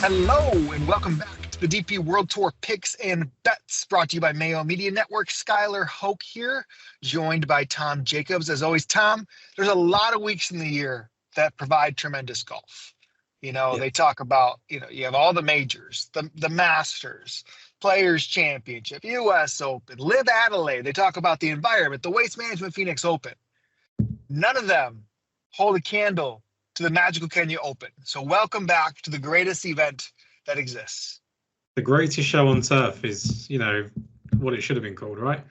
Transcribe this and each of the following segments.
Hello and welcome back to the DP World Tour Picks and Bets, brought to you by Mayo Media Network. Skylar Hoke here, joined by Tom Jacobs. As always, Tom, there's a lot of weeks in the year that provide tremendous golf. They talk about, you have all the majors, the Masters, Players Championship, US Open, Live Adelaide. They talk about the environment, the Waste Management Phoenix Open. None of them hold a candle to the Magical Kenya Open. So welcome back to the greatest event that exists. The greatest show on turf is, what it should have been called, right?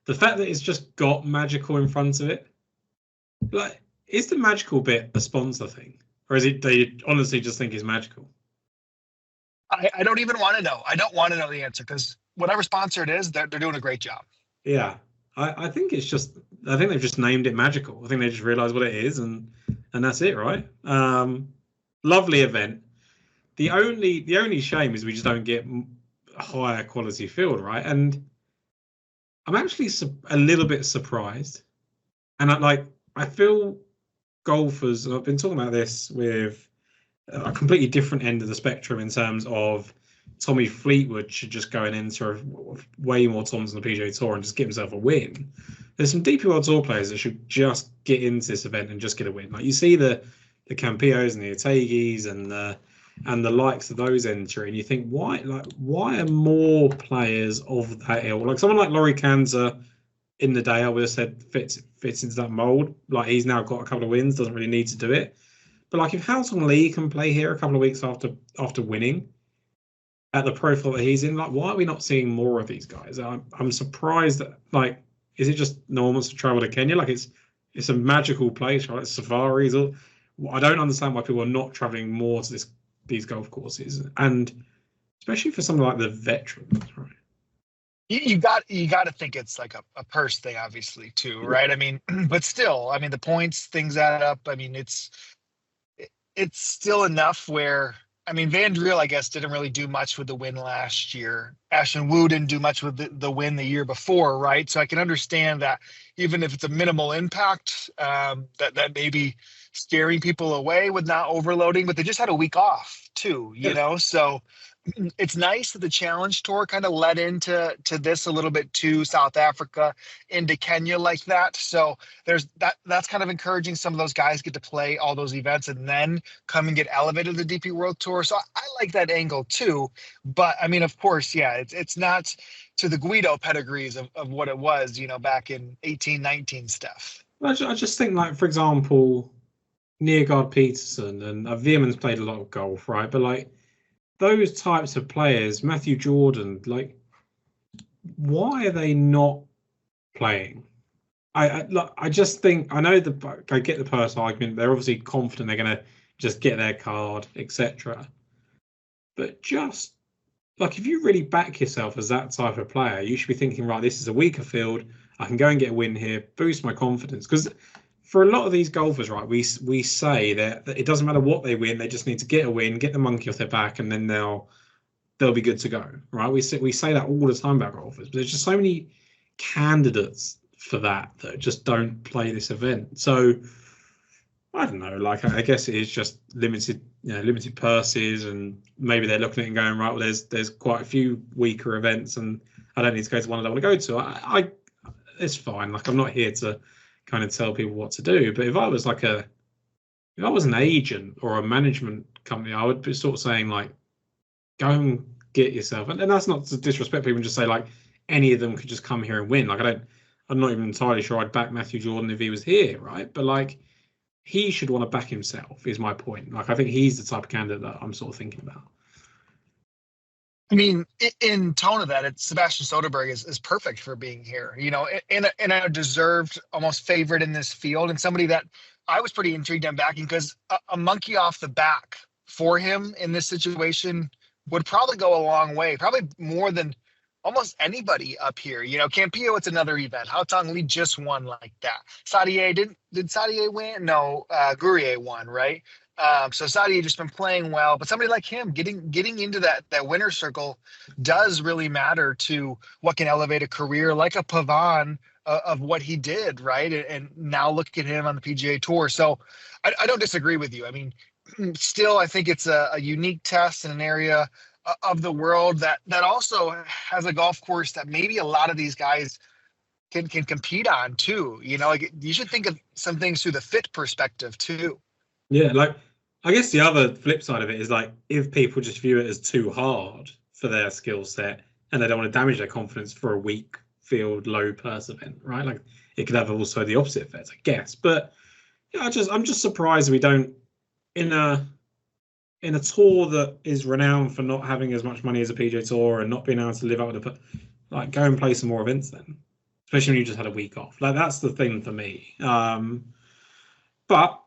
The fact that it's just got magical in front of it. Like, is the magical bit a sponsor thing? Or is it they honestly just think it's magical? I don't even want to know. I don't want to know the answer because whatever sponsor it is, they're doing a great job. Yeah. I think they've just named it magical. I think they just realized what it is and that's it, right? Lovely event. The only shame is we just don't get a higher quality field, right? And I'm actually a little bit surprised. And I feel golfers, and I've been talking about this with a completely different end of the spectrum in terms of Tommy Fleetwood should just go and enter way more tournaments on the PGA Tour and just get himself a win. There's some DP World Tour players that should just get into this event and just get a win. Like you see the Campillos and the Otegis and the likes of those enter, and you think why are more players of that ilk? Like someone like Laurie Kanza in the day, I would have said fits into that mold. Like he's now got a couple of wins, doesn't really need to do it. But like if Houghton Lee can play here a couple of weeks after winning at the profile that he's in, like why are we not seeing more of these guys? I'm surprised that is it just no one wants to travel to Kenya? Like it's a magical place, right? It's safaris. Or I don't understand why people are not traveling more to these golf courses, and especially for something like the veterans, right? You got to think it's like a purse thing, obviously, too, right? I mean, but still, I mean, the points, things add up. I mean, it's still enough where, I mean, Van Driel, I guess, didn't really do much with the win last year. Ashton Wu didn't do much with the win the year before, right? So I can understand that even if it's a minimal impact, that may be scaring people away with not overloading, but they just had a week off too, So it's nice that the Challenge Tour kind of led into this a little bit too, South Africa into Kenya like that. So there's that's kind of encouraging. Some of those guys get to play all those events and then come and get elevated to the DP World Tour. So I like that angle too. But I mean, of course, yeah, it's not to the Guido pedigrees of what it was, back in 1819 stuff. I just think, like, for example, Neergaard Peterson and Veerman's played a lot of golf, right? But like those types of players, Matthew Jordan, like, why are they not playing? I just think I get the personal argument. They're obviously confident they're going to just get their card, etc. But just like if you really back yourself as that type of player, you should be thinking, right, this is a weaker field. I can go and get a win here, boost my confidence. Because for a lot of these golfers, right, we say that it doesn't matter what they win, they just need to get a win, get the monkey off their back, and then they'll be good to go, right? We say that all the time about golfers, but there's just so many candidates for that just don't play this event. So I don't know, like I guess it is just limited purses, and maybe they're looking at it and going, right, well, there's quite a few weaker events, and I don't need to go to one I don't want to go to. I it's fine. Like I'm not here to kind of tell people what to do, but if I was an agent or a management company, I would be sort of saying like, go and get yourself, and that's not to disrespect people and just say like any of them could just come here and win. Like I'm not even entirely sure I'd back Matthew Jordan if he was here, right? But like he should want to back himself is my point. Like I think he's the type of candidate that I'm sort of thinking about. I mean, in tone of that, Sebastian Soderberg is perfect for being here, in a deserved almost favorite in this field, and somebody that I was pretty intrigued in backing because a monkey off the back for him in this situation would probably go a long way, probably more than almost anybody up here. Campillo, it's another event. Houghton Lee just won like that. Sadier, did Sadier win? No, Gourier won, right? So Sadier just been playing well, but somebody like him getting into that winner's circle does really matter to what can elevate a career, like a Pavon of what he did, right? And now look at him on the PGA Tour. So I don't disagree with you. I mean, still, I think it's a unique test in an area of the world that also has a golf course that maybe a lot of these guys can compete on too. Like you should think of some things through the fit perspective too. Yeah, like I guess the other flip side of it is like if people just view it as too hard for their skill set and they don't want to damage their confidence for a weak field, low purse event, right? Like it could have also the opposite effect, I guess. But yeah, I'm just surprised we don't in a tour that is renowned for not having as much money as a PJ Tour and not being able to live up to the like go and play some more events then, especially when you just had a week off. Like that's the thing for me. But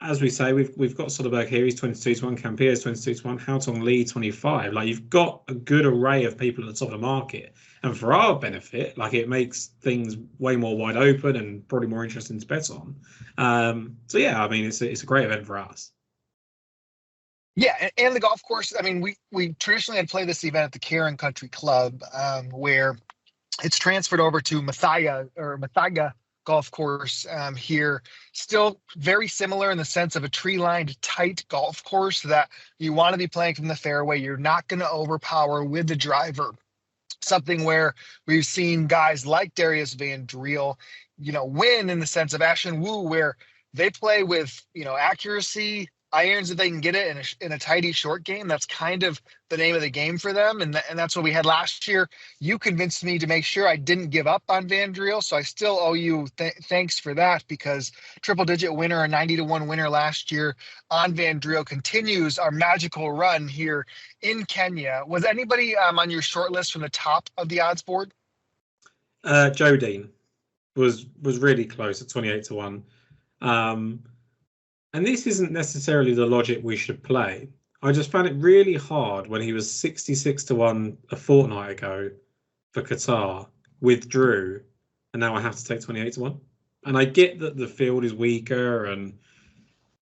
as we say, we've got Soderberg here. He's 22-1. Campea is 22-1. Haotong Lee 25. Like you've got a good array of people at the top of the market, and for our benefit, like it makes things way more wide open and probably more interesting to bet on. So yeah, I mean it's a great event for us. Yeah, and the golf course. I mean, we traditionally had played this event at the Karen Country Club, where it's transferred over to Mathaga golf course here. Still very similar in the sense of a tree-lined, tight golf course that you want to be playing from the fairway. You're not going to overpower with the driver. Something where we've seen guys like Darius Van Driel, win in the sense of Ashen Wu, where they play with, accuracy, irons if they can get it in a tidy short game. That's kind of the name of the game for them. And that's what we had last year. You convinced me to make sure I didn't give up on Van Driel. So I still owe you thanks for that, because triple digit winner, a 90-1 winner last year on Van Driel, continues our magical run here in Kenya. Was anybody on your short list from the top of the odds board? Joe Dean was really close at 28-1. And this isn't necessarily the logic we should play. I just found it really hard when he was 66-1 a fortnight ago for Qatar, withdrew, and now I have to take 28-1. And I get that the field is weaker, and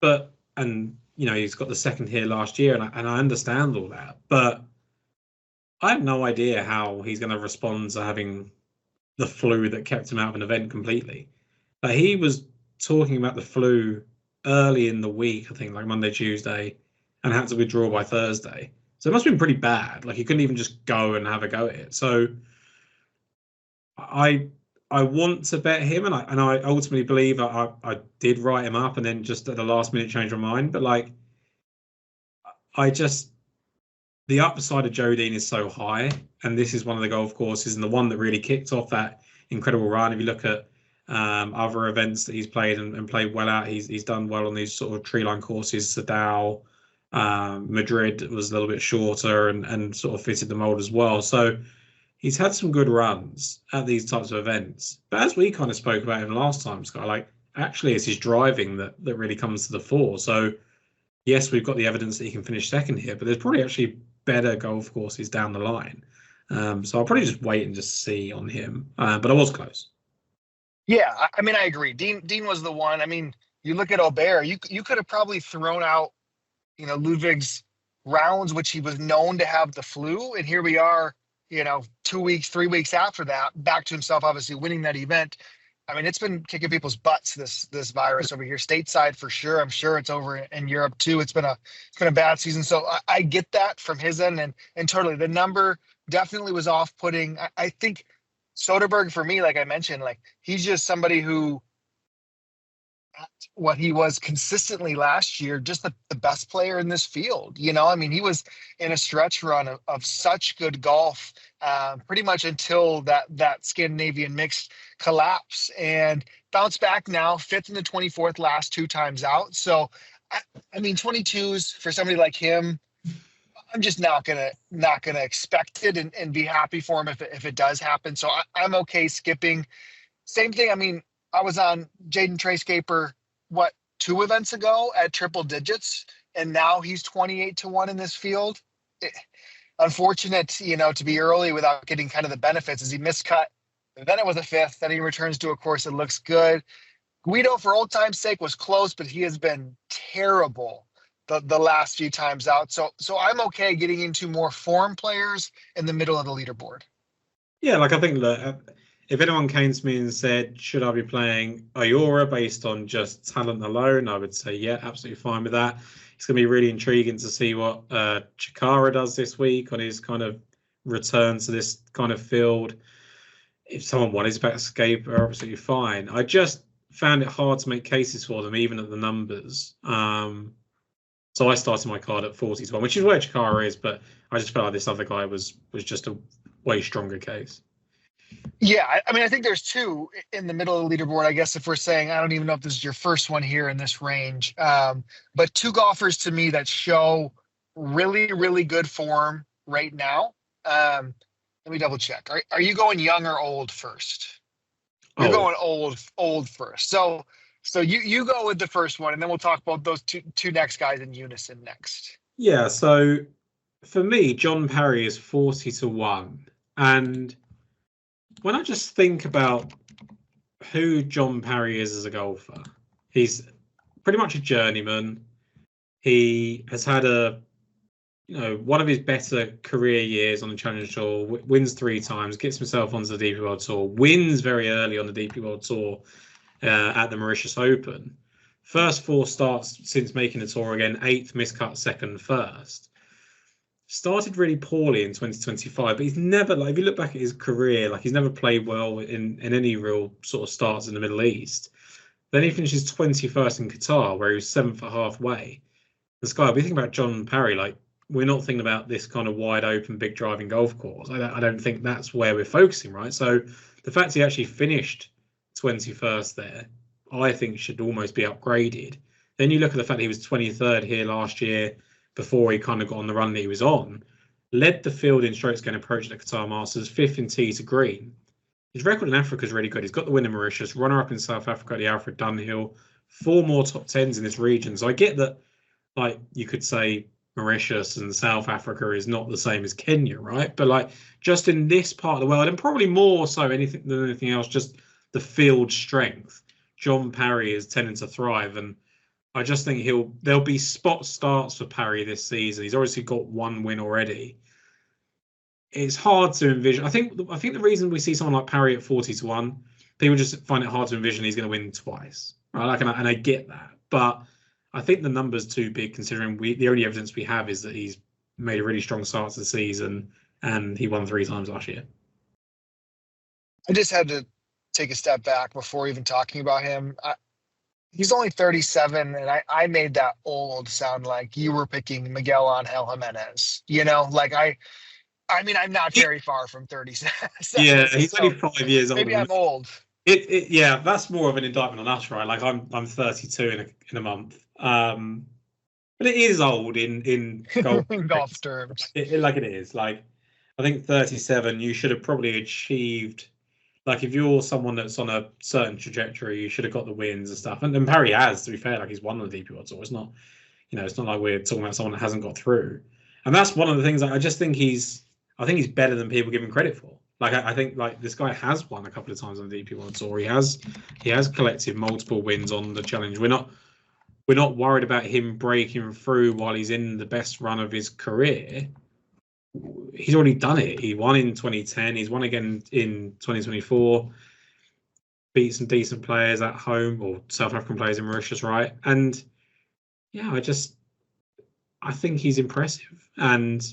he's got the second here last year, and I understand all that, but I have no idea how he's going to respond to having the flu that kept him out of an event completely. He was talking about the flu early in the week, I think like Monday, Tuesday, and had to withdraw by Thursday. So it must have been pretty bad. Like he couldn't even just go and have a go at it. So I want to bet him, and I ultimately believe I did write him up and then just at the last minute change my mind. But like the upside of Joe Dean is so high, and this is one of the golf courses and the one that really kicked off that incredible run. If you look at other events that he's played and played well at, he's done well on these sort of tree line courses. Sadao, Madrid was a little bit shorter and sort of fitted the mold as well. So he's had some good runs at these types of events. But as we kind of spoke about him last time, Scott, like actually it's his driving that really comes to the fore. So yes, we've got the evidence that he can finish second here, but there's probably actually better golf courses down the line. So I'll probably just wait and just see on him. But I was close. Yeah, I mean, I agree. Dean was the one. I mean, you look at Aubert, you could have probably thrown out, Ludwig's rounds, which he was known to have the flu. And here we are, 2 weeks, 3 weeks after that, back to himself, obviously winning that event. I mean, it's been kicking people's butts, this virus over here, stateside for sure. I'm sure it's over in Europe too. It's been a bad season. So I get that from his end, and totally the number definitely was off-putting. I think Soderberg, for me, like I mentioned, like he's just somebody who, what he was consistently last year, just the best player in this field. I mean, he was in a stretch run of such good golf, pretty much until that Scandinavian mixed collapse, and bounced back now, 5th and the 24th last 2 times out. So, I mean, 22s for somebody like him, I'm just not gonna expect it and be happy for him if it does happen. So I'm okay skipping. Same thing. I mean, I was on Jaden Trayscaper 2 events ago at triple digits, and now he's 28-1 in this field. Unfortunate, to be early without getting kind of the benefits as he miscut. Then it was a 5th. Then he returns to a course that looks good. Guido, for old time's sake, was close, but he has been terrible the last few times out. So I'm okay getting into more form players in the middle of the leaderboard. Yeah, like I think that if anyone came to me and said, should I be playing Ayora based on just talent alone, I would say, yeah, absolutely fine with that. It's going to be really intriguing to see what Chikara does this week on his kind of return to this kind of field. If someone wanted to back Escape, are absolutely fine. I just found it hard to make cases for them, even at the numbers. So I started my card at 40 to 1, which is where Chikara is, but I just felt like this other guy was just a way stronger case. Yeah, I mean, I think there's two in the middle of the leaderboard. I guess if we're saying, I don't even know if this is your first one here in this range, but two golfers to me that show really, really good form right now. Let me double check. Are you going young or old first? You're going old first. So you go with the first one, and then we'll talk about those two next guys in unison next. Yeah. So for me, John Parry is 40 to 1, and when I just think about who John Parry is as a golfer, he's pretty much a journeyman. He has had one of his better career years on the Challenge Tour, wins 3 times, gets himself onto the DP World Tour, wins very early on the DP World Tour at the Mauritius Open. First 4 starts since making the tour again, 8th, miscut 2nd, 1st. Started really poorly in 2025, but he's never, if you look back at his career, he's never played well in any real sort of starts in the Middle East. Then he finishes 21st in Qatar, where he was 7th at halfway. The Sky, we think about John Parry, we're not thinking about this kind of wide open, big driving golf course. I don't think that's where we're focusing, right? So the fact he actually finished 21st there, I think should almost be upgraded. Then you look at the fact that he was 23rd here last year, before he kind of got on the run that he was on, led the field in strokes gained approach at the Qatar Masters, 5th in tee to green. His record in Africa is really good. He's got the win in Mauritius, runner-up in South Africa at the Alfred Dunhill, 4 more top 10s in this region. So I get that, you could say Mauritius and South Africa is not the same as Kenya, right? But just in this part of the world, and probably more so than anything else, just the field strength, John Parry is tending to thrive. And I just think there'll be spot starts for Parry this season. He's obviously got 1 win already. It's hard to envision. I think the reason we see someone like Parry at 40 to 1, people just find it hard to envision he's going to win twice. Right? And I get that, but I think the number's too big considering the only evidence we have is that he's made a really strong start to the season and he won 3 times last year. I just had to take a step back before even talking about him. He's only 37, and I made that old sound like you were picking Miguel Angel Jimenez. I mean, I'm not very far from 37. Yeah, he's only 5 years old. Maybe I'm old. Yeah, that's more of an indictment on us, right? I'm 32 in a month. But it is old in golf, in golf terms. It is. I think 37, you should have probably achieved. If you're someone that's on a certain trajectory, you should have got the wins and stuff. And Parry has, to be fair, he's won the DP World Tour. It's not, it's not like we're talking about someone that hasn't got through. And that's one of the things I just think he's better than people give him credit for. I think this guy has won a couple of times on the DP World Tour. He has collected multiple wins on the Challenge. We're not worried about him breaking through while he's in the best run of his career. He's already done it. He won in 2010. He's won again in 2024. Beat some decent players at home, or South African players in Mauritius, right? And yeah, I think he's impressive. And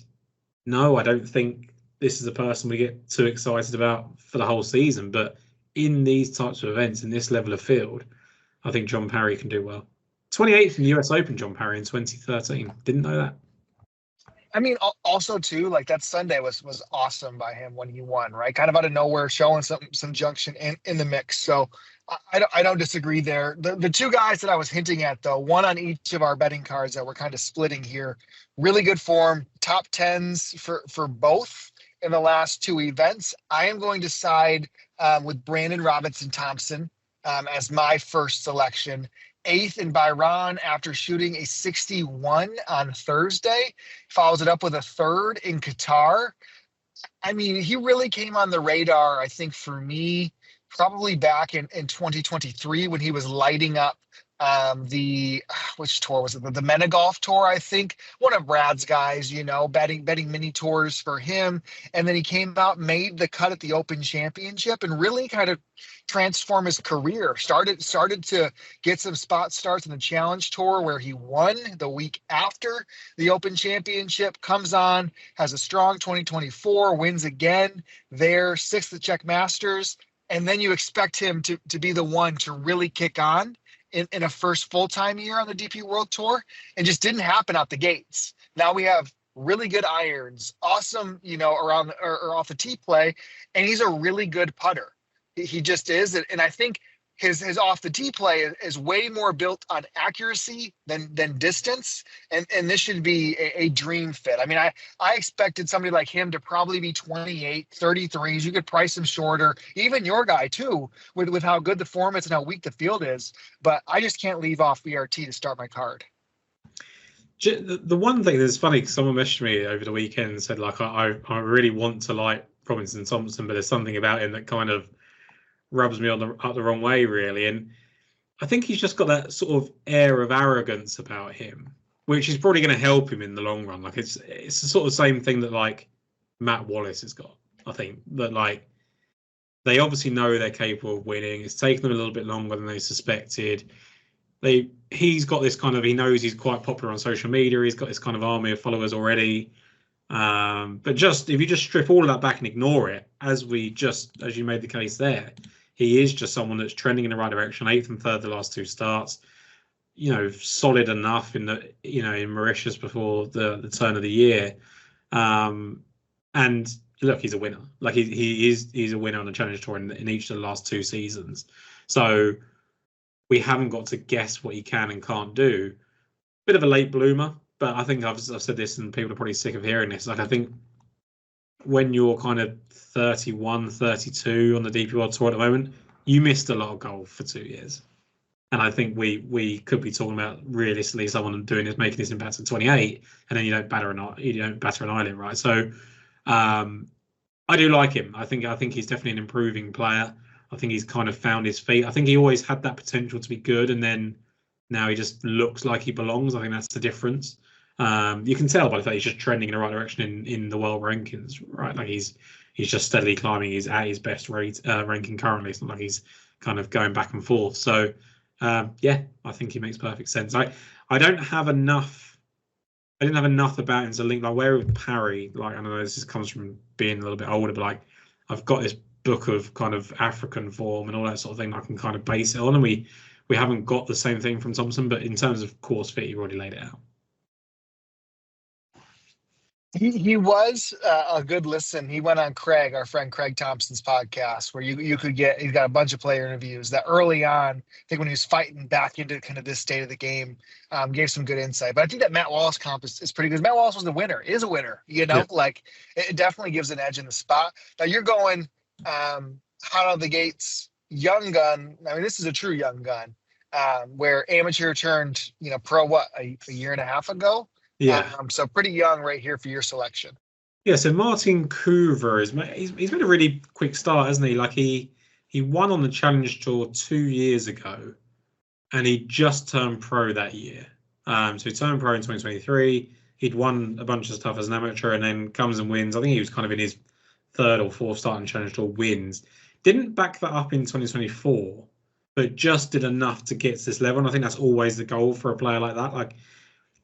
no, I don't think this is a person we get too excited about for the whole season. But in these types of events, in this level of field, I think John Parry can do well. 28th in the US Open, John Parry in 2013. Didn't know that. I mean, also too, that Sunday was awesome by him when he won, right? Kind of out of nowhere, showing some junction in the mix. So I don't disagree there. The 2 guys that I was hinting at, though, one on each of our betting cards that we're kind of splitting here, really good form, top 10s for both in the last 2 events. I am going to side with Brandon Robinson Thompson as my first selection. 8th in Bahrain after shooting a 61 on Thursday. Follows it up with a 3rd in Qatar. I mean, he really came on the radar, I think, for me, probably back in 2023 when he was lighting up the which tour was it? The Mena Golf Tour, I think. One of Brad's guys, betting mini tours for him. And then he came out, made the cut at the Open Championship, and really kind of transformed his career. Started to get some spot starts in the Challenge Tour where he won the week after the Open Championship. Comes on, has a strong 2024, wins again there, sixth at Czech Masters. And then you expect him to be the one to really kick on in a first full-time year on the DP World Tour, and just didn't happen out the gates. Now we have really good irons, awesome, around or off the tee play, and he's a really good putter. He just is, and I think his off the tee play is way more built on accuracy than distance, and this should be a dream fit. I mean, I expected somebody like him to probably be 28, 33s. You could price him shorter, even your guy too, with how good the form is and how weak the field is. But I just can't leave off VRT to start my card. The one thing that's funny, because someone messaged me over the weekend and said, like, I really want to like Robinson Thompson, but there's something about him that kind of rubs me up the wrong way, really. And I think he's just got that sort of air of arrogance about him, which is probably going to help him in the long run. Like, it's the sort of same thing that like Matt Wallace has got. I think that like they obviously know they're capable of winning. It's taken them a little bit longer than they suspected. He's got this kind of, he knows he's quite popular on social media. He's got this kind of army of followers already. But just if you just strip all of that back and ignore it, as you made the case there, he is just someone that's trending in the right direction. 8th and 3rd the last two starts, solid enough in Mauritius before the turn of the year. And look, he's a winner. Like he's a winner on the Challenge Tour in each of the last two seasons. So we haven't got to guess what he can and can't do. Bit of a late bloomer, but I think I've said this and people are probably sick of hearing this. Like, I think when you're kind of 31, 32 on the DP World Tour at the moment, you missed a lot of golf for 2 years. And I think we could be talking about realistically someone making this impact at 28, and then you don't batter an eyelid, right? So I do like him. I think he's definitely an improving player. I think he's kind of found his feet. I think he always had that potential to be good, and then now he just looks like he belongs. I think that's the difference. You can tell by the fact he's just trending in the right direction in the world rankings, right? Like he's just steadily climbing. He's at his best ranking currently. It's not like he's kind of going back and forth. So yeah, I think he makes perfect sense. I didn't have enough about him to link, like, where with Parry, like, I know this comes from being a little bit older, but like I've got this book of kind of African form and all that sort of thing I can kind of base it on, and we haven't got the same thing from Thompson, but in terms of course fit, you already laid it out. He was a good listen. He went on our friend Craig Thompson's podcast, where you could he's got a bunch of player interviews that early on, I think when he was fighting back into kind of this state of the game, gave some good insight. But I think that Matt Wallace comp is pretty good. Matt Wallace is a winner, yeah. Like it definitely gives an edge in the spot. Now you're going hot out of the gates, young gun. I mean, this is a true young gun, where amateur turned, pro, a year and a half ago. Yeah. So pretty young right here for your selection. Yeah. So Martin Coover he's made a really quick start, hasn't he? Like he won on the Challenge Tour 2 years ago, and he just turned pro that year. So he turned pro in 2023. He'd won a bunch of stuff as an amateur, and then comes and wins. I think he was kind of in his 3rd or 4th start in Challenge Tour, wins. Didn't back that up in 2024, but just did enough to get to this level. And I think that's always the goal for a player like that. Like,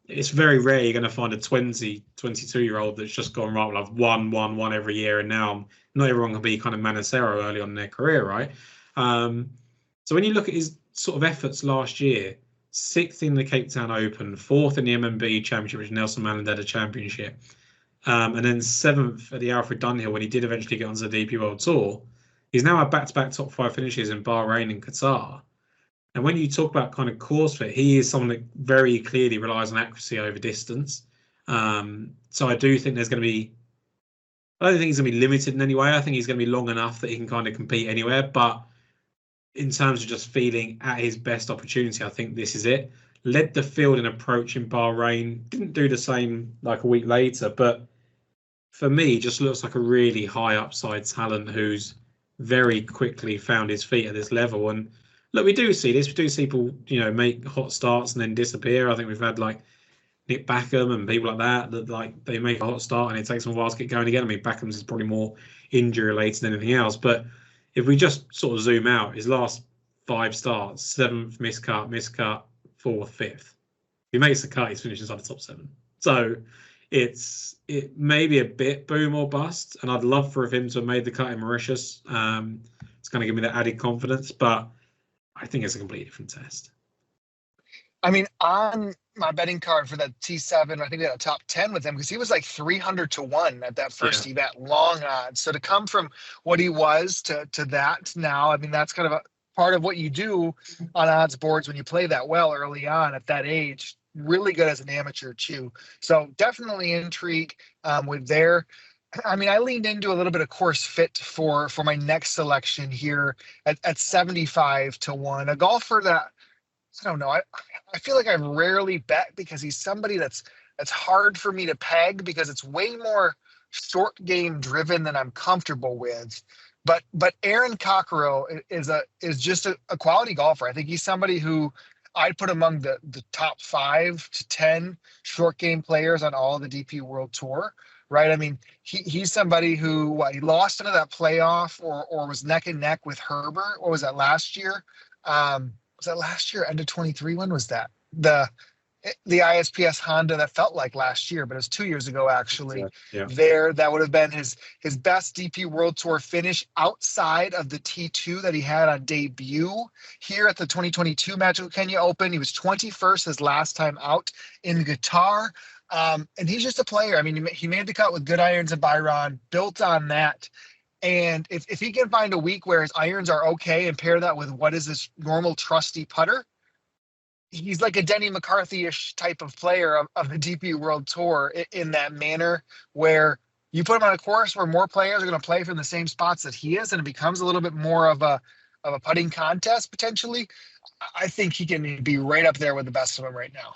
it's very rare you're going to find a 22-year-old that's just gone, right, well, I've won every year, and now not everyone can be kind of Manacero early on in their career, right? So when you look at his sort of efforts last year, 6th in the Cape Town Open, 4th in the MMB Championship, which is Nelson Mandela Championship, and then 7th at the Alfred Dunhill when he did eventually get onto the DP World Tour. He's now had back-to-back top 5 finishes in Bahrain and Qatar. And when you talk about kind of course fit, he is someone that very clearly relies on accuracy over distance. So I do think I don't think he's going to be limited in any way. I think he's going to be long enough that he can kind of compete anywhere. But in terms of just feeling at his best opportunity, I think this is it. Led the field in approach in Bahrain. Didn't do the same like a week later. But for me, just looks like a really high upside talent who's very quickly found his feet at this level. And look, we do see this. We do see people, make hot starts and then disappear. I think we've had like Nick Backham and people like that like they make a hot start and it takes them a while to get going again. I mean, Backham's is probably more injury related than anything else. But if we just sort of zoom out, his last 5 starts, 7th miscut, 4th, 5th. If he makes the cut, he's finished inside the top 7. So it may be a bit boom or bust, and I'd love for him to have made the cut in Mauritius. It's going to give me that added confidence, but I think it's a completely different test. I mean, on my betting card for that T7, I think we had a top 10 with him because he was like 300 to 1 at that first event, long odds. So to come from what he was to that now, I mean, that's kind of a part of what you do on odds boards when you play that well early on at that age. Really good as an amateur too. So definitely intrigue with there. I mean, I leaned into a little bit of course fit for my next selection here at 75 to 1. A golfer that, I don't know, I feel like I've rarely bet because he's somebody that's hard for me to peg because it's way more short game driven than I'm comfortable with. But Aaron Cockrell is just a quality golfer. I think he's somebody who I'd put among the top 5 to 10 short game players on all the DP World Tour, right? I mean, he's somebody who he lost into that playoff or was neck and neck with Herbert. Or was that last year? Was that last year? End of 23? When was that? The ISPS Honda that felt like last year, but it was 2 years ago actually. Yeah. That would have been his best DP World Tour finish outside of the T2 that he had on debut here at the 2022 Magical Kenya Open. He was 21st his last time out in Qatar. And he's just a player. I mean, he made the cut with good irons and Byron, built on that. And if he can find a week where his irons are okay and pair that with what is this normal trusty putter, he's like a Denny McCarthy-ish type of player of the DP World Tour in that manner where you put him on a course where more players are going to play from the same spots that he is, and it becomes a little bit more of a putting contest potentially. I think he can be right up there with the best of them right now.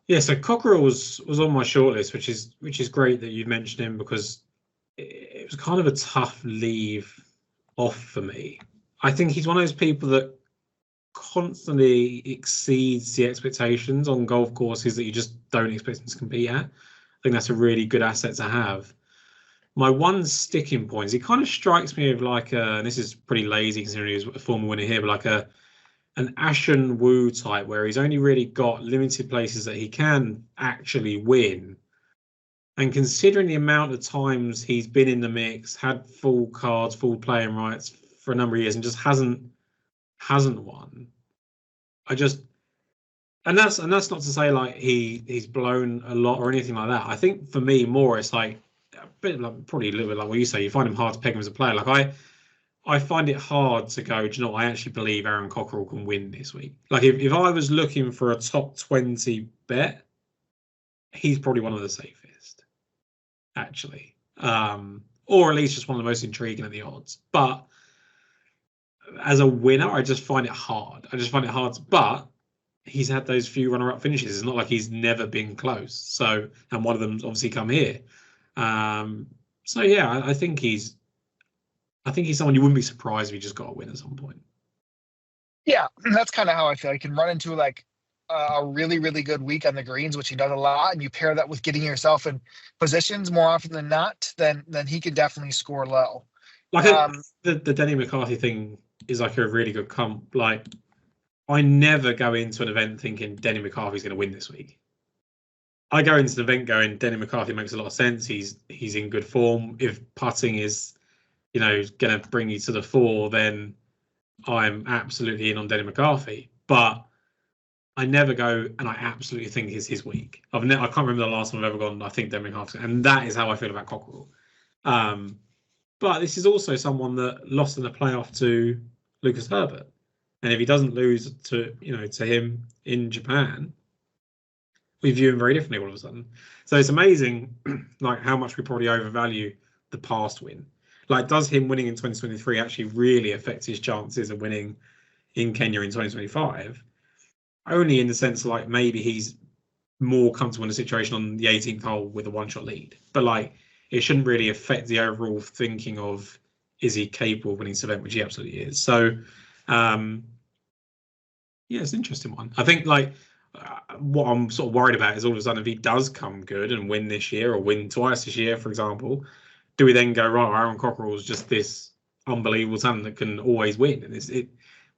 Yeah, so Cockrell was on my shortlist, which is great that you mentioned him because it was kind of a tough leave off for me. I think he's one of those people that constantly exceeds the expectations on golf courses that you just don't expect him to compete at. I think that's a really good asset to have. My one sticking point is he kind of strikes me of like and this is pretty lazy considering he's a former winner here, but like an Ashen Wu type where he's only really got limited places that he can actually win. And considering the amount of times he's been in the mix, had full cards, full playing rights for a number of years and just hasn't won. And that's not to say like he's blown a lot or anything like that. I think for me more it's like a bit like probably a little bit like what you say. You find him hard to peg him as a player. Like I find it hard to go, do you know what, I actually believe Aaron Cockrell can win this week. Like if I was looking for a top 20 bet, he's probably one of the safest, actually. Or at least just one of the most intriguing at the odds. But as a winner, I just find it hard. But he's had those few runner-up finishes. It's not like he's never been close. So, and one of them's obviously come here. So yeah, I think he's someone you wouldn't be surprised if he just got a win at some point. Yeah, that's kind of how I feel. He can run into like a really, really good week on the greens, which he does a lot, and you pair that with getting yourself in positions more often than not, then he can definitely score low. Like the Denny McCarthy thing is like a really good comp. Like I never go into an event thinking Denny McCarthy's going to win this week. I go into the event going, Denny McCarthy makes a lot of sense. He's in good form. If putting is, going to bring you to the fore, then I'm absolutely in on Denny McCarthy. But I never go and I absolutely think it's his week. I can't remember the last time I've ever gone, I think Denny McCarthy. And that is how I feel about Cockrell. But this is also someone that lost in the playoff to Lucas Herbert. And if he doesn't lose to him in Japan, we view him very differently all of a sudden. So it's amazing, like how much we probably overvalue the past win. Like, does him winning in 2023 actually really affect his chances of winning in Kenya in 2025? Only in the sense like maybe he's more comfortable in a situation on the 18th hole with a one-shot lead. But like, it shouldn't really affect the overall thinking of is he capable of winning this event, which he absolutely is. So, yeah, it's an interesting one. I think like what I'm sort of worried about is all of a sudden if he does come good and win this year or win twice this year, for example, do we then go, right, Aaron Cockerell is just this unbelievable talent that can always win? And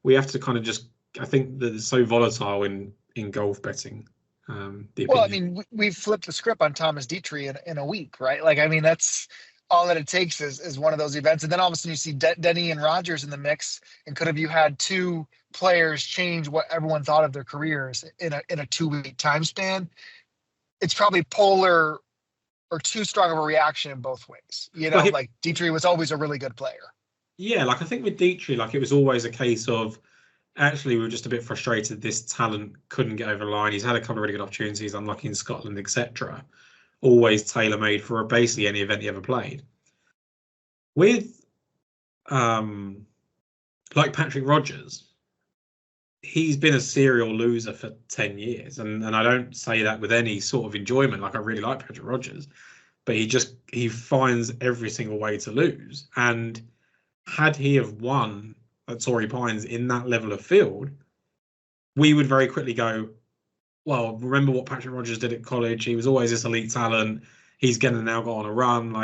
we have to kind of just, I think that it's so volatile in golf betting. Well, I mean, we've flipped the script on Thomas Dietrich in a week, right? Like, I mean, that's all that it takes is one of those events. And then all of a sudden you see Denny and Rogers in the mix. And could have you had two players change what everyone thought of their careers in a 2-week time span? It's probably polar or too strong of a reaction in both ways. You know, like Dietrich was always a really good player. Yeah, like I think with Dietrich, like it was always a case of actually we were just a bit frustrated this talent couldn't get over the line. He's had a couple of really good opportunities, unlucky in Scotland, etc. Always tailor-made for basically any event he ever played. With like Patrick Rodgers, he's been a serial loser for 10 years. And I don't say that with any sort of enjoyment. Like I really like Patrick Rodgers, but he finds every single way to lose. And had he have won at Torrey Pines in that level of field, we would very quickly go, well, remember what Patrick Rodgers did at college. He was always this elite talent. He's going to now go on a run.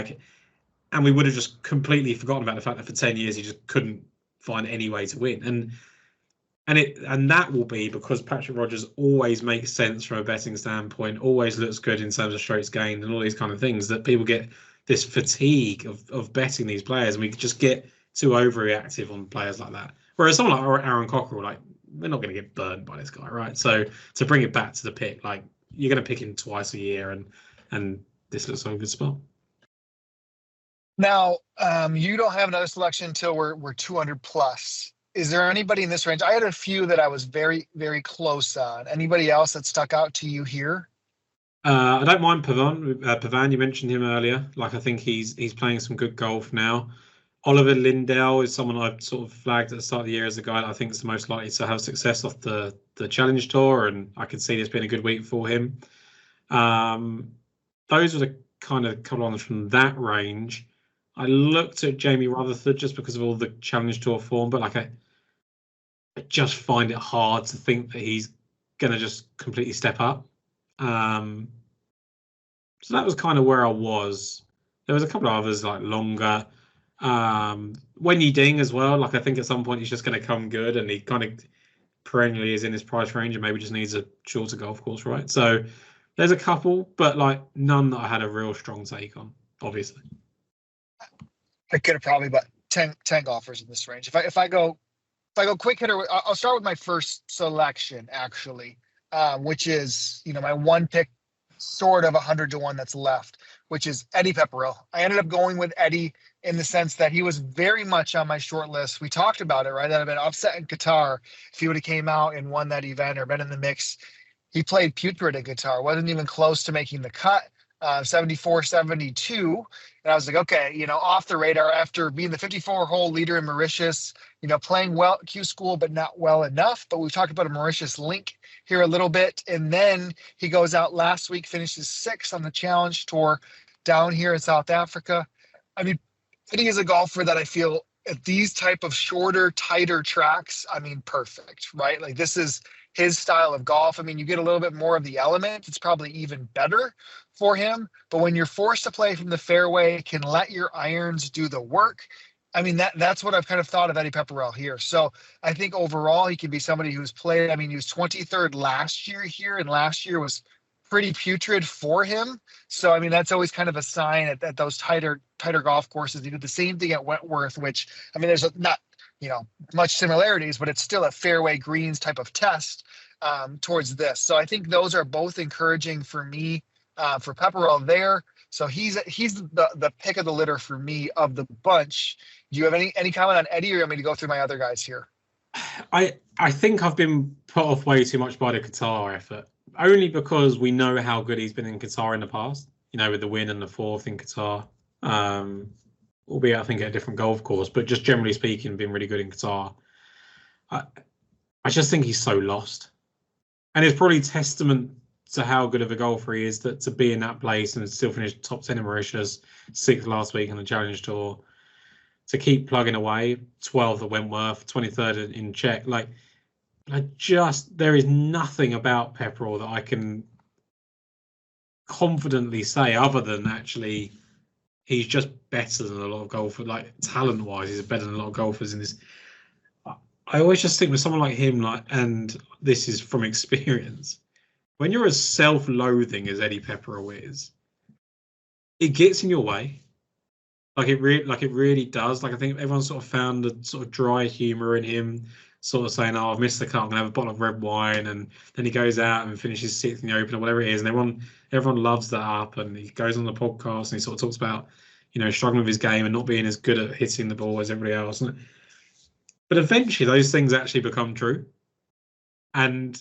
And we would have just completely forgotten about the fact that for 10 years, he just couldn't find any way to win. And that will be because Patrick Rodgers always makes sense from a betting standpoint, always looks good in terms of strokes gained and all these kind of things, that people get this fatigue of betting these players, and we just get too overreactive on players like that. Whereas someone like Aaron Cockerell, like, we're not going to get burned by this guy, right? So to bring it back to the pick, like, you're going to pick him twice a year, and this looks like a good spot. Now, you don't have another selection until we're 200 plus. Is there anybody in this range? I had a few that I was very, very close on. Anybody else that stuck out to you here? I don't mind Pavan. You mentioned him earlier. Like, I think he's playing some good golf now. Oliver Lindell is someone I've sort of flagged at the start of the year as a guy that I think is the most likely to have success off the Challenge Tour, and I can see this being a good week for him. Those are the kind of couple ones from that range. I looked at Jamie Rutherford just because of all the Challenge Tour form, but like I just find it hard to think that he's going to just completely step up. So that was kind of where I was. There was a couple of others like longer. Wenyi Ding as well. Like I think at some point he's just going to come good, and he kind of perennially is in his price range and maybe just needs a shorter golf course, right? So there's a couple, but like none that I had a real strong take on, obviously. I could have probably bought 10 golfers in this range. If I go quick hitter, I'll start with my first selection actually, which is, you know, my one pick sort of 100 to 1 that's left, which is Eddie Pepperell. I ended up going with Eddie in the sense that he was very much on my short list. We talked about it, right? That had been upset in Qatar if he would have came out and won that event or been in the mix. He played putrid at Qatar, wasn't even close to making the cut. 74-72, and I was like, okay, you know, off the radar after being the 54-hole leader in Mauritius, you know, playing well at Q School, but not well enough. But we've talked about a Mauritius link here a little bit, and then he goes out last week, finishes 6th on the Challenge Tour down here in South Africa. I mean, Eddie is a golfer that I feel at these type of shorter, tighter tracks, I mean, perfect, right? Like this is his style of golf. I mean, you get a little bit more of the element. It's probably even better for him. But when you're forced to play from the fairway, can let your irons do the work. I mean, that's what I've kind of thought of Eddie Pepperell here. So I think overall he can be somebody who's played. I mean, he was 23rd last year here, and last year was pretty putrid for him. So, I mean, that's always kind of a sign at those tighter golf courses. He did the same thing at Wentworth, which, I mean, there's not, you know, much similarities, but it's still a fairway greens type of test towards this. So I think those are both encouraging for me for Pepperell there. So he's the pick of the litter for me of the bunch. Do you have any comment on Eddie, or you want me to go through my other guys here? I think I've been put off way too much by the Qatar effort, only because we know how good he's been in Qatar in the past, you know, with the win and the 4th in Qatar. Albeit I think at a different golf course, but just generally speaking, been really good in Qatar. I just think he's so lost. And it's probably testament to how good of a golfer he is that to be in that place and still finish top 10 in Mauritius, 6th last week on the Challenge Tour. to keep plugging away. 12th at Wentworth, 23rd in Czech. Like, there is nothing about Pepperell that I can confidently say other than actually he's just better than a lot of golfers. Like, talent-wise, he's better than a lot of golfers in this. I always just think with someone like him, and this is from experience, when you're as self-loathing as Eddie Pepperell is, it gets in your way. Like it really does. Like, I think everyone sort of found a sort of dry humour in him, sort of saying, "Oh, I've missed the cut. I'm gonna have a bottle of red wine," and then he goes out and finishes sixth in the Open or whatever it is, and everyone loves that up. And he goes on the podcast and he sort of talks about, struggling with his game and not being as good at hitting the ball as everybody else. But eventually, those things actually become true. And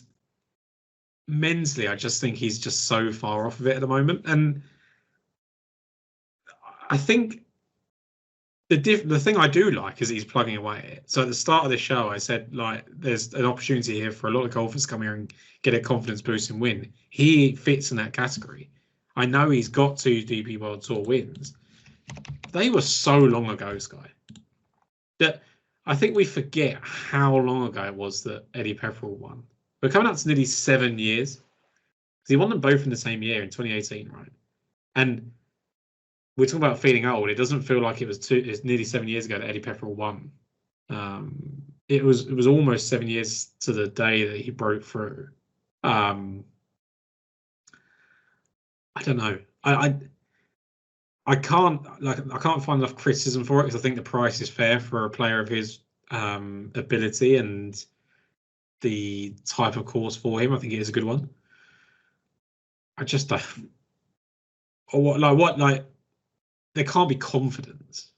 mentally, I just think he's just so far off of it at the moment. And I think the thing I do like is he's plugging away at it. So at the start of the show, I said, like, there's an opportunity here for a lot of golfers to come here and get a confidence boost and win. He fits in that category. I know he's got 2 DP World Tour wins. They were so long ago, Sky, that I think we forget how long ago it was that Eddie Pepperell won. We're coming up to nearly 7 years. He won them both in the same year in 2018, right? And we're talking about feeling old. It doesn't feel like it's nearly 7 years ago that Eddie Pepperell won. It was almost 7 years to the day that he broke through. I don't know. I can't find enough criticism for it because I think the price is fair for a player of his ability and the type of course for him. I think it is a good one. I just don't. There can't be confidence.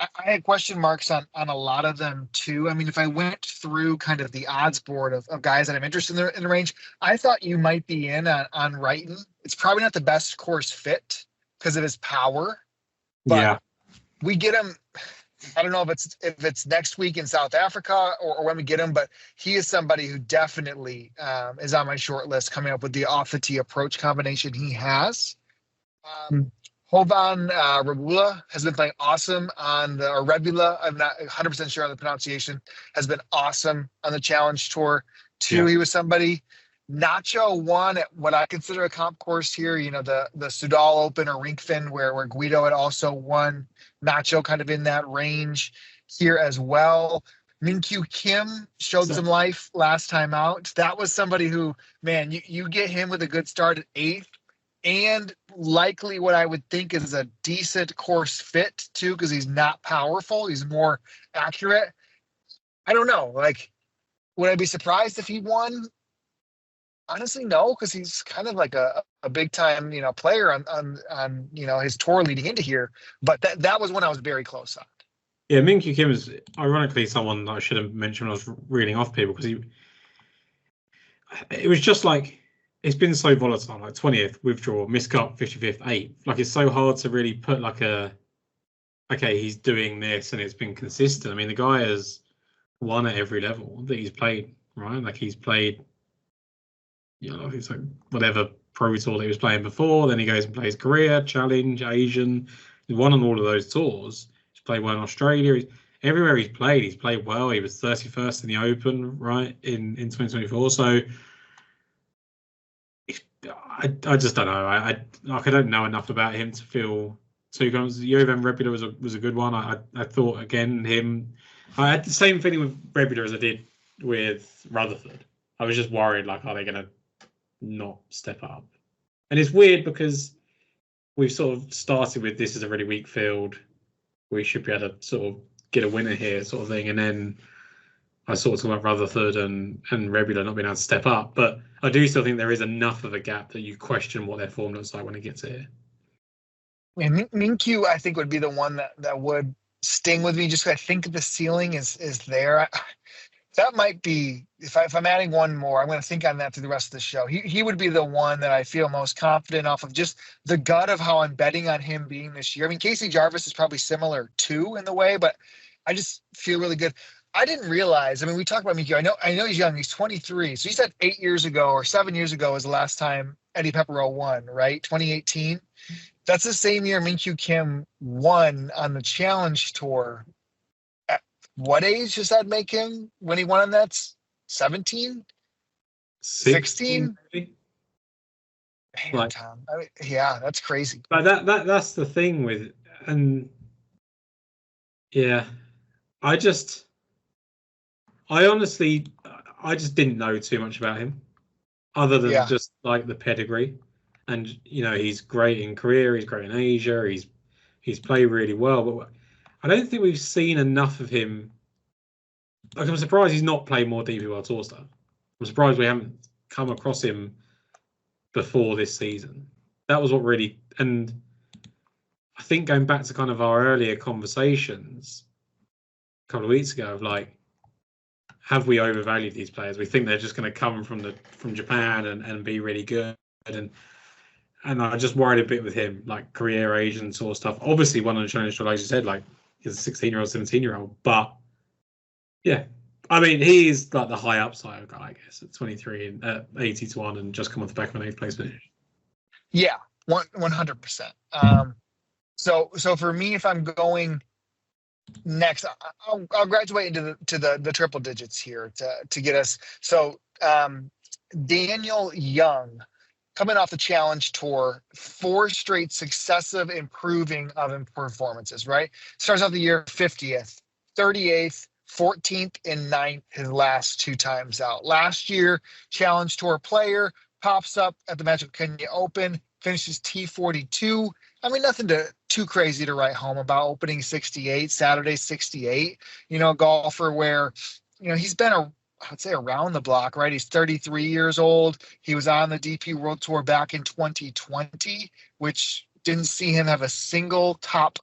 I had question marks on a lot of them too. I mean, if I went through kind of the odds board of guys that I'm interested in the range, I thought you might be in on Wrighton. It's probably not the best course fit because of his power. But yeah, we get him. I don't know if it's next week in South Africa or when we get him, but he is somebody who definitely is on my short list coming up with the off the tee approach combination he has. Hovan Rebula has been playing awesome or Rebula, I'm not 100% sure on the pronunciation, has been awesome on the Challenge Tour. Too, yeah. He was somebody. Nacho won at what I consider a comp course here, the Sudal Open or Rinkfin, where Guido had also won. Nacho kind of in that range here as well. Minkyu Kim showed some life last time out. That was somebody who, man, you get him with a good start at 8th. And likely what I would think is a decent course fit too, because he's not powerful. He's more accurate. I don't know. Like, would I be surprised if he won? Honestly, no, because he's kind of like a big time, player on his tour leading into here. But that was when I was very close on. Yeah, Minkyu Kim is ironically someone that I should have mentioned when I was reading off people, because it was just like, it's been so volatile, like 20th, withdraw, miscut, 55th, 8th. Like, it's so hard to really put okay, he's doing this and it's been consistent. I mean, the guy has won at every level that he's played, right? Like, he's played, it's like whatever Pro Tour that he was playing before. Then he goes and plays Korea, Challenge, Asian. He's won on all of those tours. He's played well in Australia. Everywhere he's played well. He was 31st in the Open, right, in 2024. So, I just don't know. I don't know enough about him to feel too confident. Jovan Rebula was a good one. I thought, again, him. I had the same feeling with Rebula as I did with Rutherford. I was just worried, like, are they going to not step up? And it's weird because we've sort of started with this as a really weak field. We should be able to sort of get a winner here, sort of thing, and then I sort of talk about Rutherford and Rebula not being able to step up, but I do still think there is enough of a gap that you question what their form looks like when it gets here. Yeah, Minkyu, I think, would be the one that would sting with me, just because I think the ceiling is there. That might be, if I'm adding one more, I'm going to think on that through the rest of the show. He would be the one that I feel most confident off of just the gut of how I'm betting on him being this year. I mean, Casey Jarvis is probably similar too in the way, but I just feel really good. I didn't realize, I mean, we talked about Minkyu. I know he's young. He's 23. So he said 8 years ago or 7 years ago was the last time Eddie Pepperell won, right? 2018. That's the same year Min-Kyu Kim won on the Challenge Tour. At what age does that make him when he won on that? 17? 16? Maybe? Man, Like, Tom. I mean, yeah, that's crazy. but that's the thing with, and yeah, I honestly, I just didn't know too much about him, other than Yeah. just like the pedigree. And he's great in Korea, he's great in Asia, he's played really well, but I don't think we've seen enough of him. Like, I'm surprised he's not played more DP World Tour stuff. I'm surprised we haven't come across him before this season. That was what really, and I think going back to kind of our earlier conversations a couple of weeks ago of like, have we overvalued these players? We think they're just going to come from Japan and be really good, and I just worried a bit with him, like career Asian sort of stuff. Obviously, one on the Challenge Tour, like you said, like he's a 16-year-old, 17-year-old, but yeah, I mean, he's like the high upside guy, I guess, at 23 and 80 to 1, and just come off the back of an 8th place finish. Yeah, 100%. So for me, if I'm going next, I'll graduate into the triple digits here to get us. So Daniel Young, coming off the Challenge Tour, 4 straight successive improving of performances, right? Starts off the year 50th, 38th, 14th, and 9th his last 2 times out. Last year, Challenge Tour player, pops up at the Magic Kenya Open, finishes T42. I mean, nothing too crazy to write home about. Opening 68, Saturday 68. A golfer where, he's been I would say around the block, right? He's 33 years old. He was on the DP World Tour back in 2020, which didn't see him have a single top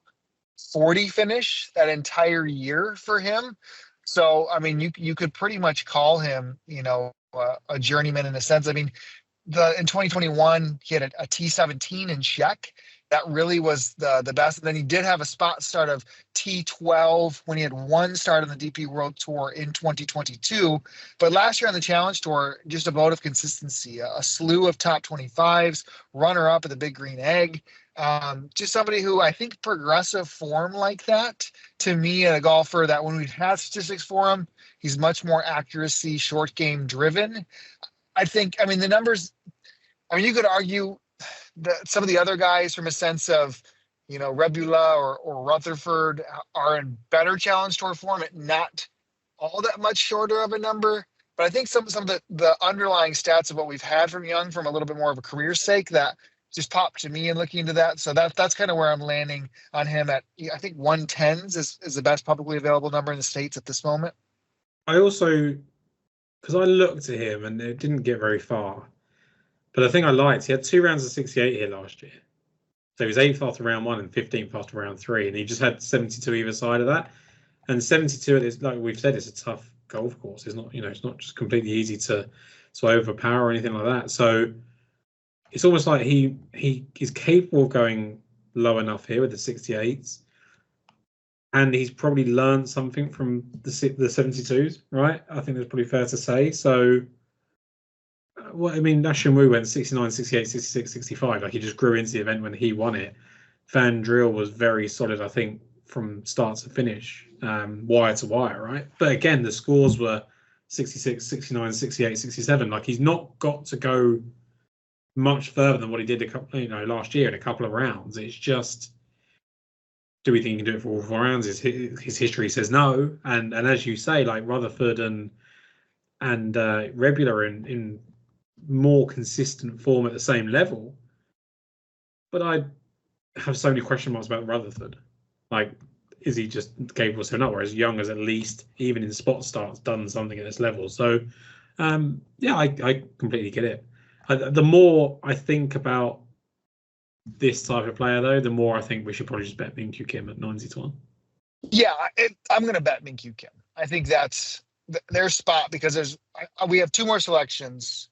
40 finish that entire year for him. So, I mean, you could pretty much call him, a journeyman in a sense. I mean, in 2021, he had a T17 in Czech. That really was the best. And then he did have a spot start of T12 when he had 1 start on the DP World Tour in 2022. But last year on the Challenge Tour, just a vote of consistency, a slew of top 25s, runner-up at the Big Green Egg. Just somebody who I think progressive form like that, to me, a golfer that when we've had statistics for him, he's much more accuracy, short game driven. I mean, the numbers, you could argue that some of the other guys from a sense of, Rebula or Rutherford are in better Challenge Tour form at not all that much shorter of a number. But I think some of the underlying stats of what we've had from Young from a little bit more of a career sake that just popped to me in looking into that. So that's kind of where I'm landing on him at. I think 110s is the best publicly available number in the States at this moment. I also, because I looked at him and it didn't get very far, but the thing I liked, he had 2 rounds of 68 here last year. So he was 8th after round 1 and 15th after round 3, and he just had 72 either side of that. And 72 is, like we've said, it's a tough golf course. It's not, it's not just completely easy to overpower or anything like that. So it's almost like he is capable of going low enough here with the 68s, and he's probably learned something from the 72s, right? I think that's probably fair to say. So, Nashin Wu went 69, 68, 66, 65. Like, he just grew into the event when he won it. Van Driel was very solid, I think, from start to finish, wire to wire, right? But again, the scores were 66, 69, 68, 67. Like, he's not got to go much further than what he did last year in a couple of rounds. It's just, do we think he can do it for all 4 rounds? His history says no. And as you say, like Rutherford and Rebula are in more consistent form at the same level. But I have so many question marks about Rutherford. Like, is he just capable of not? Whereas Young has at least, even in spot starts, done something at this level. So, I completely get it. The more I think about this type of player, though, the more I think we should probably just bet Min-Kyu Kim at 90 to 1. Yeah, I'm going to bet Min-Kyu Kim. I think that's their spot because we have 2 more selections.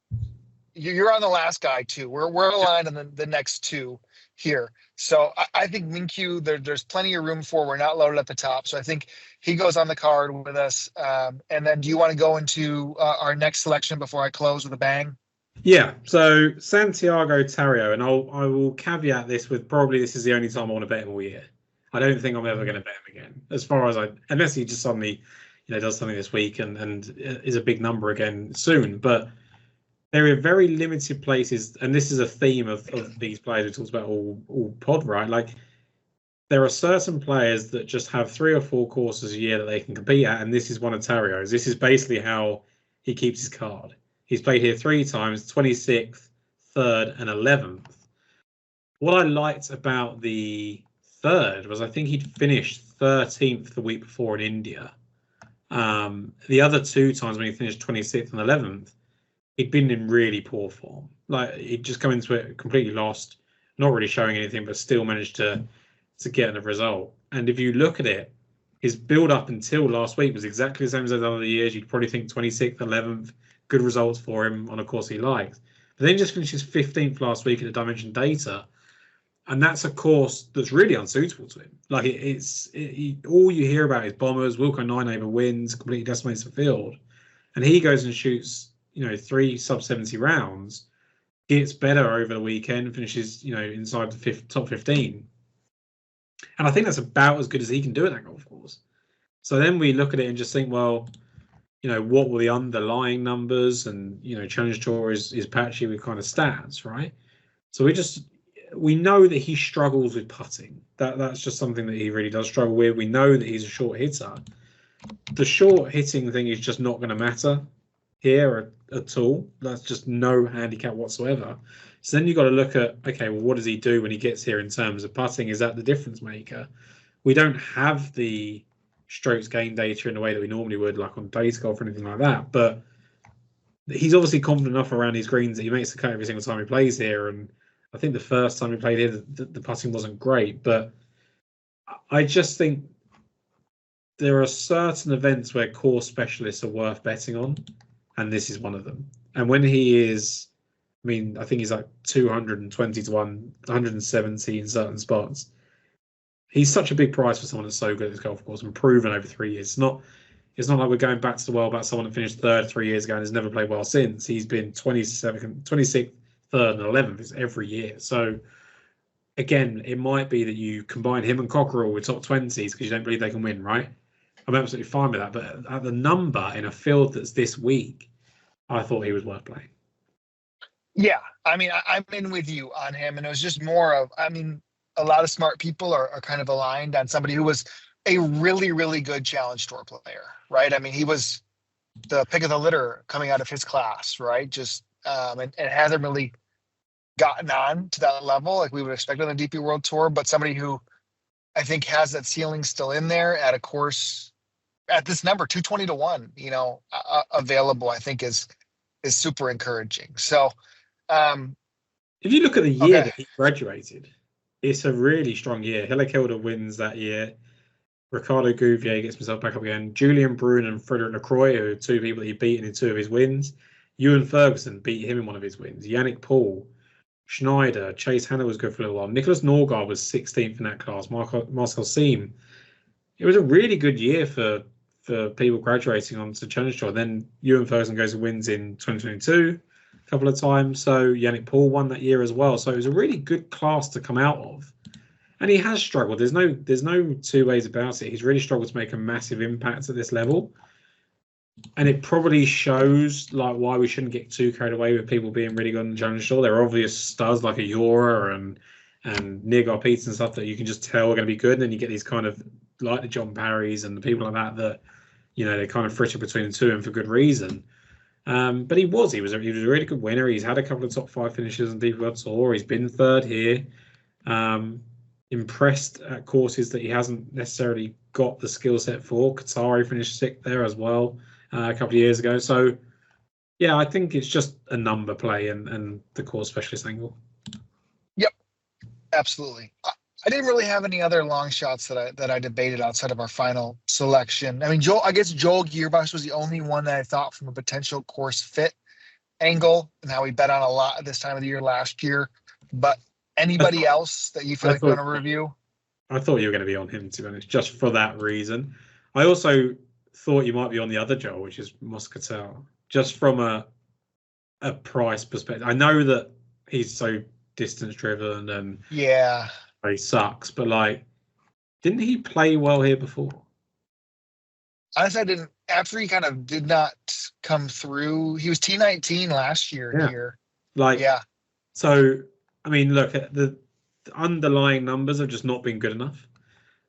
You're on the last guy too. We're aligned on the next 2 here. So I think Min-Kyu, there's plenty of room for. We're not loaded at the top, so I think he goes on the card with us. And then, do you want to go into our next selection before I close with a bang? Yeah, so Santiago Tarrio, and I will caveat this with probably this is the only time I want to bet him all year. I don't think I'm ever going to bet him again. As far as unless he just suddenly, does something this week and is a big number again soon. But there are very limited places, and this is a theme of these players we talked about all pod, right? Like there are certain players that just have 3 or 4 courses a year that they can compete at, and this is one of Tarrio's. This is basically how he keeps his card. He's played here 3 times, 26th, 3rd, and 11th. What I liked about the 3rd was I think he'd finished 13th the week before in India. The other 2 times when he finished 26th and 11th, he'd been in really poor form. Like he'd just come into it completely lost, not really showing anything, but still managed to get a result. And if you look at it, his build up until last week was exactly the same as those other years. You'd probably think 26th, 11th, good results for him on a course he likes. But then just finishes 15th last week at the Dimension Data. And that's a course that's really unsuitable to him. Like all you hear about is bombers. Wilco Ninehaver wins, completely decimates the field, and he goes and shoots 3 sub-70 rounds, gets better over the weekend, finishes inside the top 15. And I think that's about as good as he can do at that golf course. So then we look at it and just think, well, what were the underlying numbers? And, Challenge Tour is patchy with kind of stats, right? So we know that he struggles with putting. That's just something that he really does struggle with. We know that he's a short hitter. The short hitting thing is just not going to matter here at all. That's just no handicap whatsoever. So then you've got to look at, okay, well, what does he do when he gets here in terms of putting? Is that the difference maker? We don't have the strokes gain data in the way that we normally would, like on Data Golf or anything like that. But he's obviously confident enough around his greens that he makes the cut every single time he plays here. And I think the first time he played here, the putting wasn't great. But I just think there are certain events where course specialists are worth betting on, and this is one of them. And when he is, I think he's like 220 to 170 in certain spots. He's such a big price for someone that's so good at this golf course and proven over 3 years. It's not like we're going back to the well about someone that finished 3rd 3 years ago and has never played well since. He's been 26th, 3rd, and 11th every year. So again, it might be that you combine him and Cockerell with top 20s because you don't believe they can win, right? I'm absolutely fine with that. But at the number in a field that's this weak, I thought he was worth playing. Yeah, I'm in with you on him, and it was just more of, a lot of smart people are kind of aligned on somebody who was a really, really good Challenge Tour player, right? He was the pick of the litter coming out of his class, right? Just and hasn't really gotten on to that level like we would expect on the DP World Tour, but somebody who I think has that ceiling still in there at a course at this number 220 to 1, available, I think is super encouraging. So if you look at the year that he graduated, it's a really strong year. Hillekilde wins that year. Ricardo Gouvier gets himself back up again. Julian Brune and Frederick Lacroix, who are 2 people that he beat in 2 of his wins. Ewan Ferguson beat him in 1 of his wins. Yannick Paul, Schneider, Chase Hanna was good for a little while. Nicholas Norgard was 16th in that class. Marcel Siem. It was a really good year for people graduating onto Challenge Tour. Then Ewan Ferguson goes and wins in 2022 a couple of times. So Yannick Paul won that year as well. So it was a really good class to come out of. And he has struggled. There's no 2 ways about it. He's really struggled to make a massive impact at this level. And it probably shows like why we shouldn't get too carried away with people being really good on the Challenge Tour. There are obvious studs like a Yora and Neergar Peterson and stuff that you can just tell are going to be good. And then you get these kind of like the John Parrys and the people like that they kind of fritter between the 2 and for good reason. But he was a really good winner. He's had a couple of top 5 finishes on DP World Tour. He's been 3rd here. Impressed at courses that he hasn't necessarily got the skill set for. Qatari finished 6th there as well a couple of years ago. So, yeah, I think it's just a number play and the course specialist angle. Yep, absolutely. I didn't really have any other long shots that I debated outside of our final selection. Joel Gearbox was the only one that I thought from a potential course fit angle and how we bet on a lot at this time of the year last year. But anybody else that you feel like you want to review? I thought you were going to be on him, to be honest, just for that reason. I also thought you might be on the other Joel, which is Moscatel, just from a a price perspective. I know that he's so distance driven and Yeah, he sucks, but like, didn't he play well here before? honestly, I didn't. After he kind of did not come through, he was T19 last year in Yeah. here. Like, Yeah, so I mean, look, the underlying numbers have just not been good enough.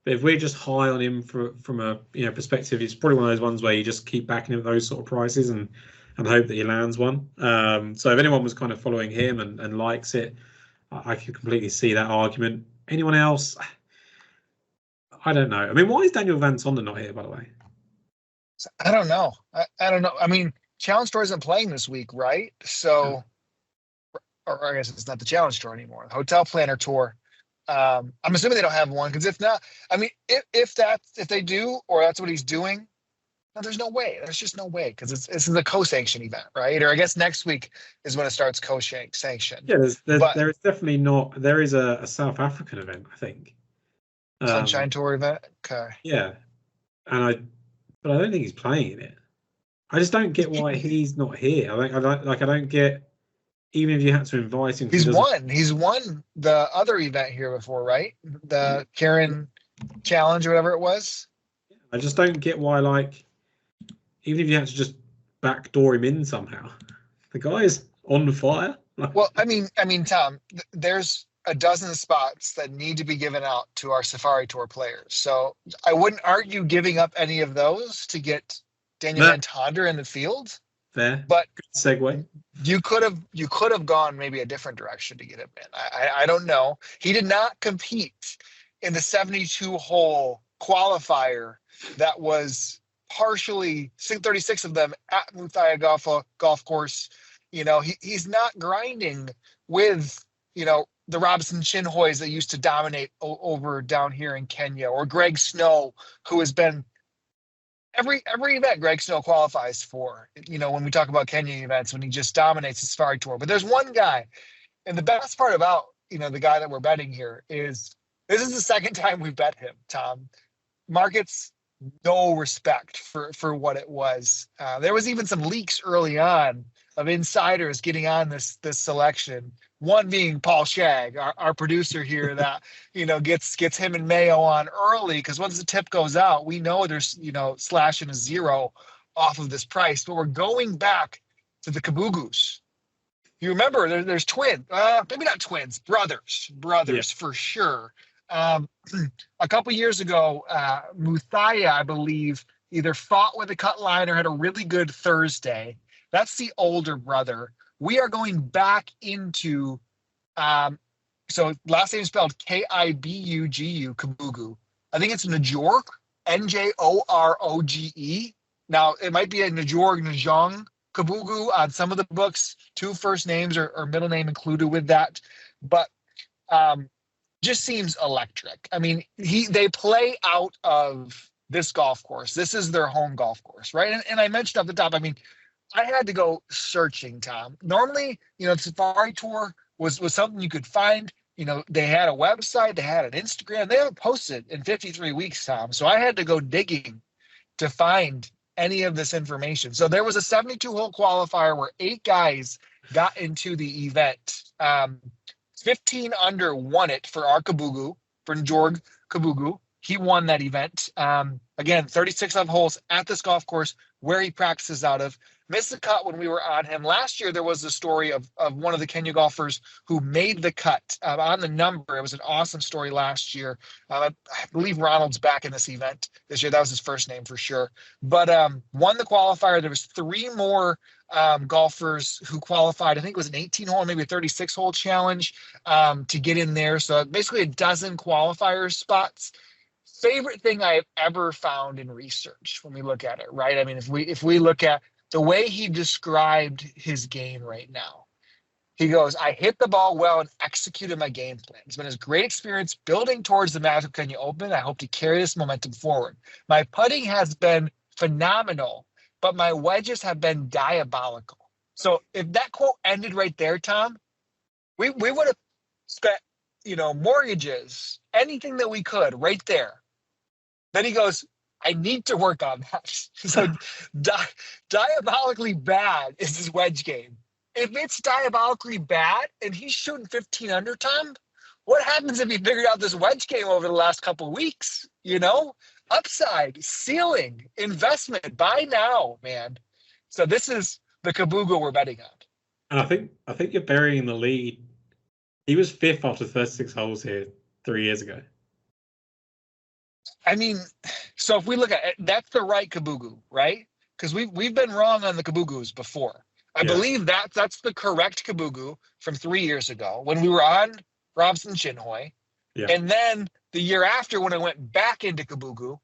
But if we're just high on him from a perspective, it's probably one of those ones where you just keep backing him at those sort of prices and hope that he lands one. So if anyone was kind of following him and likes it, I can completely see that argument. Anyone else? I don't know. I mean, why is Daniel Van Sonden not here, by the way? I don't know. I don't know. I mean, Challenge Tour isn't playing this week, right? So, or I guess it's not the Challenge Tour anymore. The Hotel Planner Tour. I'm assuming they don't have one because if not, I mean, if they do, or that's what he's doing, no, there's no way. There's just no way because this is a co-sanction event, right? Or I guess next week is when it starts co-sanction. Yeah, But there is definitely not. There is a South African event, I think. Sunshine Tour event. Okay. Yeah, but I don't think he's playing in it. I just don't get why he's not here. I don't get. Even if you had to invite him, He's won the other event here before, right? The Karen Challenge or whatever it was. I just don't get why, like, even if you had to just backdoor him in somehow, the guy is on fire. Well, I mean, Tom, there's a dozen spots that need to be given out to our Safari Tour players. So I wouldn't argue giving up any of those to get Daniel Van Tonder in the field. Fair, but good segue. You could have gone maybe a different direction to get him in. I don't know. He did not compete in the 72-hole qualifier that was partially 36 of them at Muthaya Golf Course. He's not grinding with the Robinson Chinhoys that used to dominate over down here in Kenya, or Greg Snow, who has been every event Greg Snow qualifies for, when we talk about Kenya events, when he just dominates the Safari Tour. But there's one guy, and the best part about, the guy that we're betting here is this is the second time we've bet him, Tom. Markets no respect for what it was. There was even some leaks early on of insiders getting on this selection. One being Paul Shagg, our producer here, that gets him and Mayo on early, because once the tip goes out, we know there's slashing a zero off of this price. But we're going back to the Kabugus. You remember there's twins, maybe not twins, brothers yeah, for sure. A couple years ago, Muthaya, I believe, either fought with a cut line or had a really good Thursday. That's the older brother. We are going back into, so last name spelled Kibugu, Kabugu. I think it's Njorg, Njoroge. Now, it might be a Njorg Njong Kabugu on some of the books, 2 first names or middle name included with that. But just seems electric. I mean, they play out of this golf course. This is their home golf course, right? And I mentioned off the top, I mean, I had to go searching, Tom. Normally, the Safari Tour was something you could find. They had a website, they had an Instagram. They haven't posted in 53 weeks, Tom. So I had to go digging to find any of this information. So there was a 72-hole qualifier where 8 guys got into the event. 15 under won it for our Kabugu, for Njorg Kabugu. He won that event. Again, 36 of holes at this golf course where he practices out of. Missed the cut when we were on him. Last year, there was a story of one of the Kenya golfers who made the cut on the number. It was an awesome story last year. I believe Ronald's back in this event this year. That was his first name for sure. But won the qualifier. There was 3 more golfers who qualified. I think it was an 18-hole, maybe a 36-hole challenge to get in there. So basically a dozen qualifier spots. Favorite thing I've ever found in research when we look at it, right? I mean, if we look at the way he described his game right now, he goes, I hit the ball well and executed my game plan. It's been a great experience building towards the Mayo Kenya Open. I hope to carry this momentum forward. My putting has been phenomenal, but my wedges have been diabolical. So if that quote ended right there, Tom, we would have spent, mortgages, anything that we could right there. Then he goes, I need to work on that. So diabolically bad is his wedge game. if it's diabolically bad and he's shooting 15 under, Tom, what happens if he figured out this wedge game over the last couple of weeks? Upside, ceiling, investment, buy now, man. So this is the Kabugu we're betting on. And I think you're burying the lead. He was 5th after 36 holes here 3 years ago. I mean, so if we look at it, that's the right Kabugu, right? Because we've been wrong on the Kabugus before. I believe that's the correct Kabugu from 3 years ago when we were on Robson Chinhoy. Yeah. And then the year after, when I went back into Kabugu,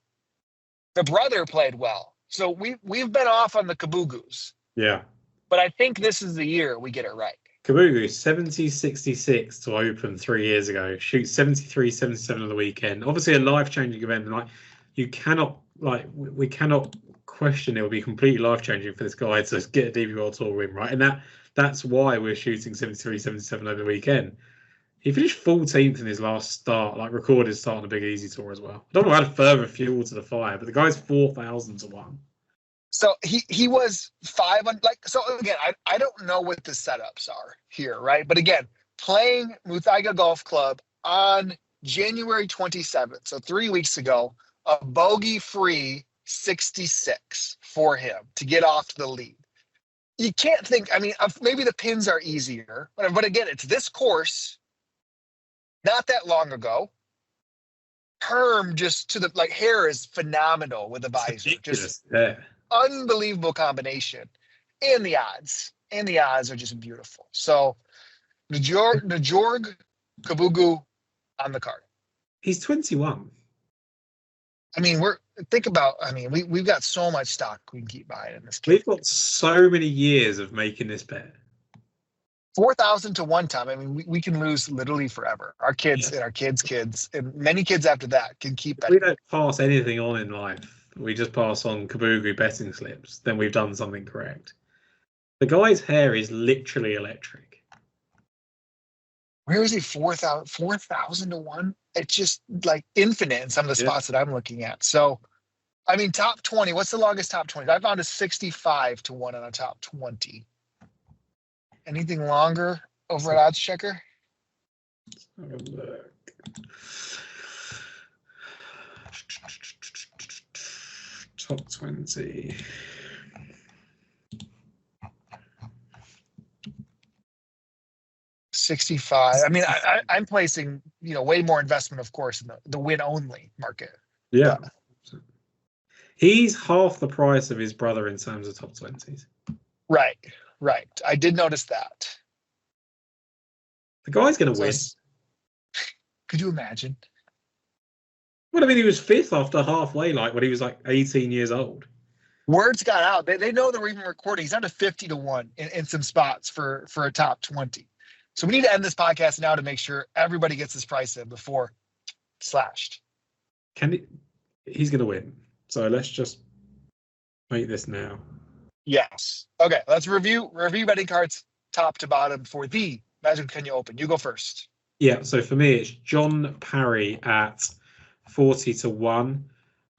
the brother played well. So we've been off on the Kabugus. Yeah. But I think this is the year we get it right. Kabugu, 70-66 to open 3 years ago. Shoots 73-77 on the weekend. Obviously a life-changing event. Like, you cannot, we cannot question it will be completely life-changing for this guy to get a DP World Tour win, right? And that's why we're shooting 73-77 over the weekend. He finished 14th in his last start, recorded start on the Big Easy Tour as well. I don't know how to further fuel to the fire, but the guy's 4,000 to 1. So he was 5 on, so again, I don't know what the setups are here, right? But again, playing Muthaiga Golf Club on January 27th, so 3 weeks ago, a bogey-free 66 for him to get off to the lead. You can't think, maybe the pins are easier, but again, it's this course, not that long ago. Herm just to the, hair is phenomenal with the visor. Just unbelievable combination. And the odds. And the odds are just beautiful. So, Njorg Kabugu on the card. He's 21. We've got so much stock we can keep buying in this game. We've got so many years of making this bet. 4,000 to 1, Tom. We can lose literally forever. Our kids and our kids' kids and many kids after that can keep betting. We don't pass anything on in life. We just pass on Kabugu betting slips. Then we've done something correct. The guy's hair is literally electric. Where is he? 4,000 to 1? It's just infinite in some of the spots that I'm looking at. So, top 20. What's the longest top 20? I found a 65 to 1 on a top 20. Anything longer over at Odds Checker? Let's have a look. Top 20. $65. I'm placing, way more investment, of course, in the win only market. Yeah. He's half the price of his brother in terms of top 20s. Right. I did notice that. The guy's going to win. Could you imagine? Well, he was 5th after halfway, when he was 18 years old. Words got out. They know that we're even recording. He's down to 50 to 1 in some spots for a top 20. So we need to end this podcast now to make sure everybody gets this price in before slashed. He's going to win. So let's just make this now. Yes. Okay. Let's review betting cards top to bottom for the Magic Kenya Open. You go first. Yeah. So for me, it's John Parry at 40 to 1.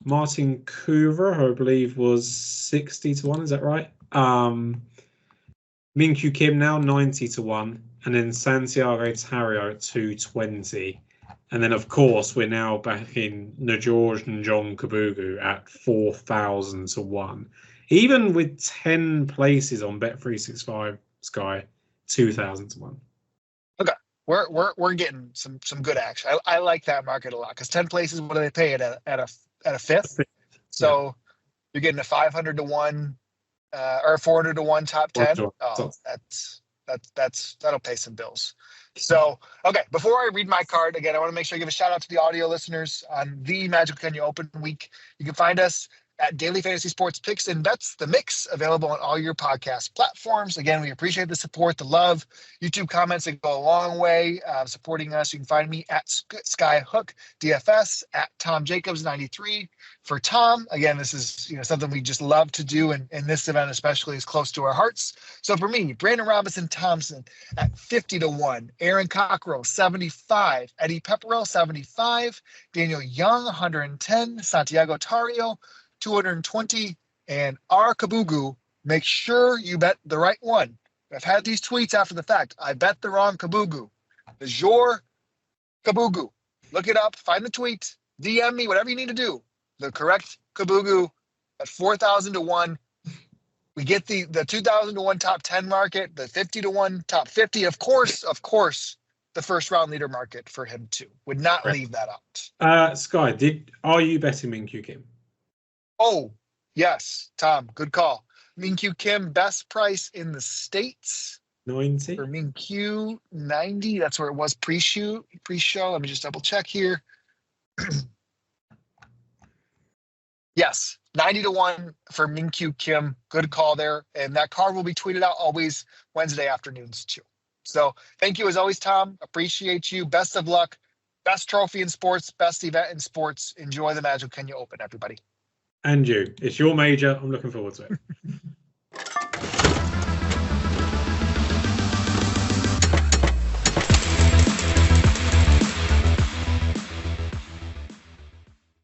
Martin Coover, who I believe was 60 to 1. Is that right? Min Kyu Kim now 90 to 1. And then Santiago Tario at 220. And then, of course, we're now back in Njorg and John Kabugu at 4,000 to 1. Even with 10 places on Bet365 Sky, 2,000 to 1. Okay. We're getting some good action. I like that market a lot because 10 places, what do they pay it at a fifth? So you're getting a 500 to 1 or 400 to 1 top 10. Oh, that'll pay some bills. So, okay, before I read my card, again, I want to make sure I give a shout out to the audio listeners on the Magic Kenya Open week. You can find us at Daily Fantasy Sports Picks and Bets, the mix, available on all your podcast platforms. Again, we appreciate the support, the love. YouTube comments that go a long way supporting us. You can find me at Skyhook DFS, at Tom Jacobs 93 for Tom. Again, this is something we just love to do, and this event especially is close to our hearts. So for me, Brandon Robinson Thompson at 50 to 1, Aaron Cockrell 75, Eddie Pepperell 75, Daniel Young 110, Santiago Tario 220, and our Kabugu. Make sure you bet the right one. I've had these tweets after the fact. I bet the wrong Kabugu. Is your Kabugu? Look it up. Find the tweet. DM me. Whatever you need to do. The correct Kabugu at 4,000 to 1. We get the 2,000 to 1 top 10 market, the 50 to 1 top 50. Of course, the first round leader market for him too. Would not leave that out. Sky, are you betting Min-Kyu Kim? Oh, yes, Tom, good call. Min-Kyu Kim, best price in the States. 90 for Min-Kyu, 90. That's where it was pre-show. Let me just double check here. Yes, 90 to 1 for Min-Kyu Kim. Good call there. And that card will be tweeted out always Wednesday afternoons too. So thank you as always, Tom. Appreciate you. Best of luck. Best trophy in sports, best event in sports. Enjoy the Magic Kenya Open, everybody. And you. It's your major. I'm looking forward to it.